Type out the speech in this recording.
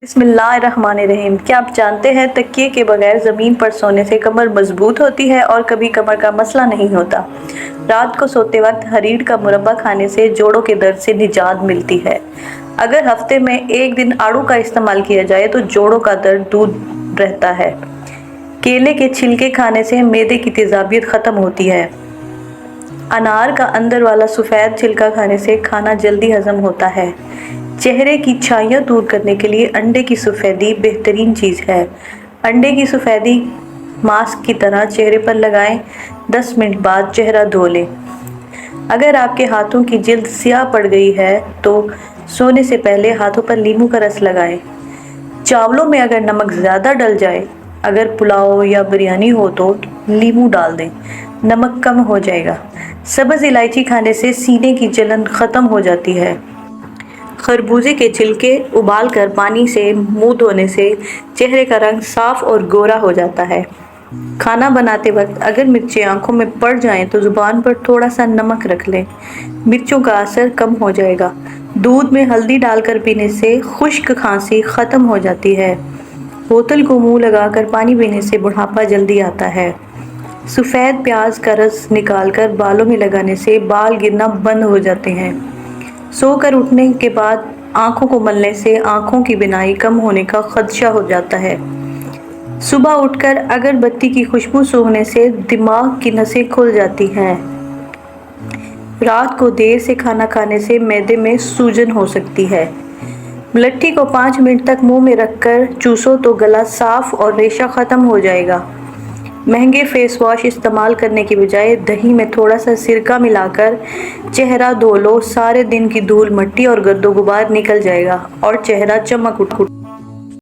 بسم اللہ الرحمن الرحیم۔ کیا آپ جانتے ہیں تکیے کے بغیر زمین پر سونے سے کمر مضبوط ہوتی ہے اور کبھی کمر کا مسئلہ نہیں ہوتا۔ رات کو سوتے وقت حریر کا مربع کھانے سے جوڑوں کے درد سے نجات ملتی ہے۔ اگر ہفتے میں ایک دن آڑو کا استعمال کیا جائے تو جوڑوں کا درد دور رہتا ہے۔ کیلے کے چھلکے کھانے سے معدے کی تیزابیت ختم ہوتی ہے۔ انار کا اندر والا سفید چھلکا کھانے سے کھانا جلدی ہضم ہوتا ہے۔ چہرے کی چھائیاں دور کرنے کے لیے انڈے کی سفیدی بہترین چیز ہے۔ انڈے کی سفیدی ماسک کی طرح چہرے پر لگائیں، 10 منٹ بعد چہرہ دھو لیں۔ اگر آپ کے ہاتھوں کی جلد سیاہ پڑ گئی ہے تو سونے سے پہلے ہاتھوں پر لیموں کا رس لگائیں۔ چاولوں میں اگر نمک زیادہ ڈل جائے، اگر پلاؤ یا بریانی ہو تو لیموں ڈال دیں، نمک کم ہو جائے گا۔ سبز الائچی کھانے سے سینے کی جلن ختم ہو جاتی ہے۔ خربوزے کے چھلکے ابال کر پانی سے منہ دھونے سے چہرے کا رنگ صاف اور گورا ہو جاتا ہے۔ کھانا بناتے وقت اگر مرچیں آنکھوں میں پڑ جائیں تو زبان پر تھوڑا سا نمک رکھ لیں، مرچوں کا اثر کم ہو جائے گا۔ دودھ میں ہلدی ڈال کر پینے سے خشک کھانسی ختم ہو جاتی ہے۔ بوتل کو منہ لگا کر پانی پینے سے بڑھاپا جلدی آتا ہے۔ سفید پیاز کا رس نکال کر بالوں میں لگانے سے بال گرنا بند ہو جاتے ہیں۔ سو کر اٹھنے کے بعد آنکھوں کو ملنے سے آنکھوں کی بینائی کم ہونے کا خدشہ ہو جاتا ہے۔ صبح اٹھ کر اگر بتی کی خوشبو سونگھنے سے دماغ کی نسیں کھل جاتی ہیں۔ رات کو دیر سے کھانا کھانے سے معدے میں سوجن ہو سکتی ہے۔ ملٹھی کو 5 منٹ تک منہ میں رکھ کر چوسو تو گلا صاف اور ریشہ ختم ہو جائے گا۔ مہنگے فیس واش استعمال کرنے کی بجائے دہی میں تھوڑا سا سرکہ ملا کر چہرہ دھو لو، سارے دن کی دھول مٹی اور گرد و غبار نکل جائے گا اور چہرہ چمک اٹھے گا۔